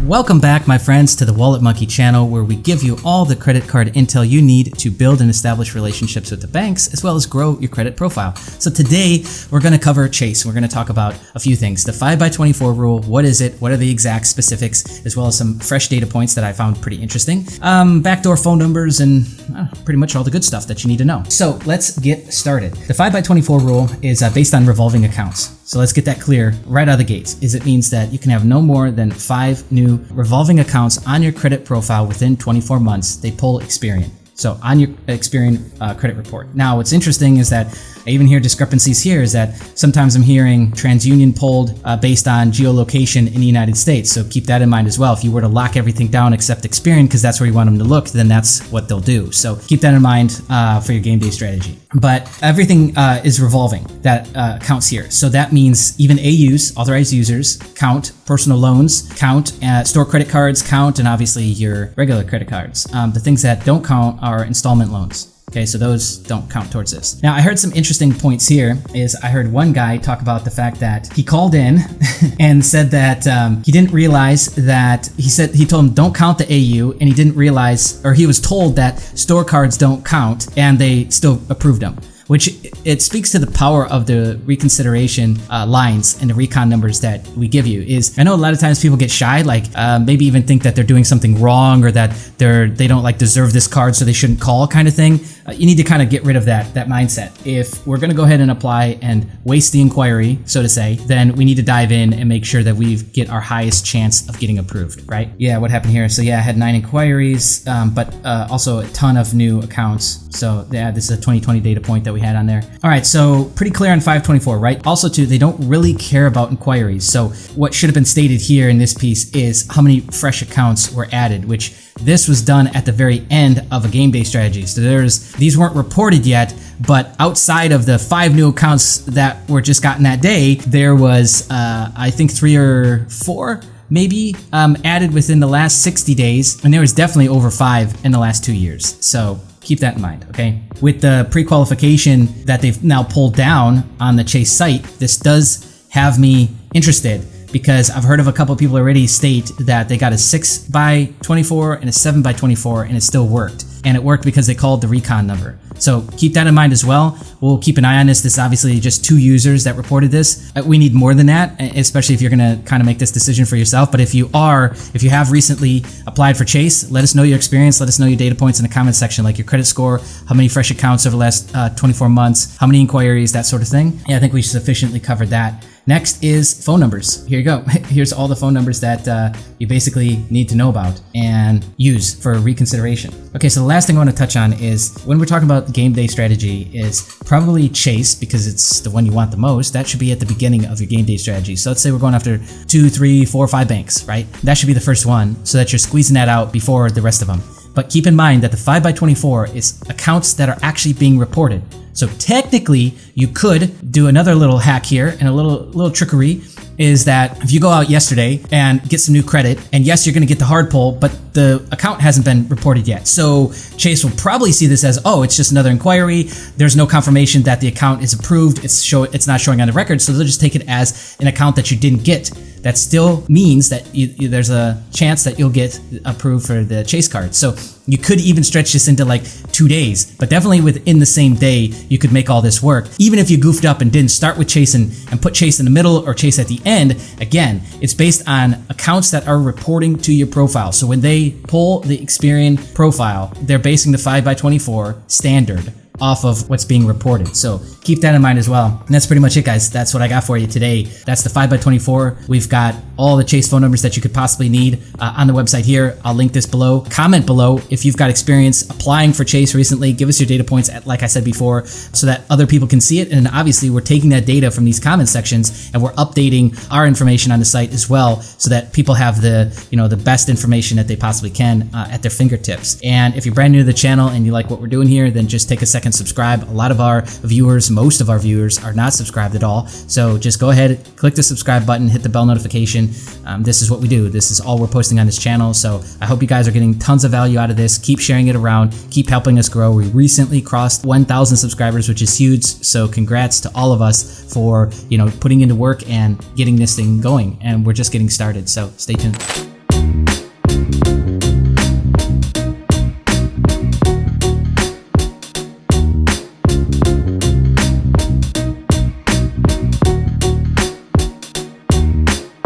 Welcome back, my friends, to the Wallet Monkey channel, where we give you all the credit card intel you need to build and establish relationships with the banks, as well as grow your credit profile. So today, we're going to cover Chase. We're going to talk about a few things. The 5x24 rule, what is it? What are the exact specifics? As well as some fresh data points that I found pretty interesting. Backdoor phone numbers and pretty much all the good stuff that you need to know. So let's get started. The 5x24 rule is based on revolving accounts. So let's get that clear right out of the gates. It means that you can have no more than 5 new revolving accounts on your credit profile within 24 months. They pull Experian. So on your Experian credit report. Now, what's interesting is that I even hear discrepancies here is that sometimes I'm hearing Transunion pulled based on geolocation in the United States. So keep that in mind as well. If you were to lock everything down except Experian, because that's where you want them to look, then that's what they'll do. So keep that in mind for your game day strategy. But everything is revolving that counts here. So that means even AUs, authorized users, count, personal loans, count, store credit cards, count, and obviously your regular credit cards. The things that don't count are installment loans. Okay, so those don't count towards this. Now, I heard some interesting points here. I heard one guy talk about the fact that he called in and said that he didn't realize that he told him don't count the AU, and he didn't realize, or he was told that store cards don't count, and they still approved them. Which it speaks to the power of the reconsideration lines and the recon numbers that we give you. I know a lot of times people get shy, like maybe even think that they're doing something wrong or that they don't like deserve this card, so they shouldn't call, kind of thing. You need to kind of get rid of that mindset. If we're going to go ahead and apply and waste the inquiry, so to say, then we need to dive in and make sure that we get our highest chance of getting approved, right? Yeah, what happened here? So yeah, I had 9 inquiries, but also a ton of new accounts. So yeah, this is a 2020 data point that we had on there. All right, so pretty clear on 524, right? Also too, they don't really care about inquiries. So what should have been stated here in this piece is how many fresh accounts were added, which this was done at the very end of a game day strategy. So these weren't reported yet, but outside of the 5 new accounts that were just gotten that day, there was, I think 3 or 4 maybe added within the last 60 days. And there was definitely over 5 in the last 2 years. So keep that in mind, okay? With the pre-qualification that they've now pulled down on the Chase site, this does have me interested, because I've heard of a couple of people already state that they got a 6x24 and a 7x24 and it still worked. And it worked because they called the recon number. So keep that in mind as well. We'll keep an eye on this. This is obviously just 2 users that reported this. We need more than that, especially if you're gonna kind of make this decision for yourself. But if you have recently applied for Chase, let us know your experience. Let us know your data points in the comment section, like your credit score, how many fresh accounts over the last 24 months, how many inquiries, that sort of thing. Yeah, I think we sufficiently covered that. Next is phone numbers. Here you go. Here's all the phone numbers that you basically need to know about and use for reconsideration. Okay, so the last thing I want to touch on is when we're talking about game day strategy is probably Chase, because it's the one you want the most. That should be at the beginning of your game day strategy. So let's say we're going after 2, 3, 4, 5 banks, right? That should be the first one, so that you're squeezing that out before the rest of them. But keep in mind that the 5x24 is accounts that are actually being reported. So technically, you could do another little hack here, and a little trickery is that if you go out yesterday and get some new credit, and yes, you're gonna get the hard pull, but the account hasn't been reported yet. So Chase will probably see this as, oh, it's just another inquiry. There's no confirmation that the account is approved. It's not showing on the record, so they'll just take it as an account that you didn't get. That still means that there's a chance that you'll get approved for the Chase card. So you could even stretch this into like 2 days, but definitely within the same day, you could make all this work. Even if you goofed up and didn't start with Chase and put Chase in the middle or Chase at the end, again, it's based on accounts that are reporting to your profile. So when they pull the Experian profile, they're basing the 5x24 standard off of what's being reported. So keep that in mind as well. And that's pretty much it, guys. That's what I got for you today. That's the 5x24. We've got all the Chase phone numbers that you could possibly need on the website here. I'll link this below. Comment below if you've got experience applying for Chase recently. Give us your data points, like I said before, so that other people can see it. And obviously, we're taking that data from these comment sections and we're updating our information on the site as well, so that people have the best information that they possibly can at their fingertips. And if you're brand new to the channel and you like what we're doing here, then just take a second, subscribe. A lot of our viewers, most of our viewers, are not subscribed at all. So just go ahead, click the subscribe button, hit the bell notification. This is what we do. This is all we're posting on this channel. So I hope you guys are getting tons of value out of this. Keep sharing it around. Keep helping us grow. We recently crossed 1,000 subscribers, which is huge. So congrats to all of us for putting into work and getting this thing going. And we're just getting started. So stay tuned.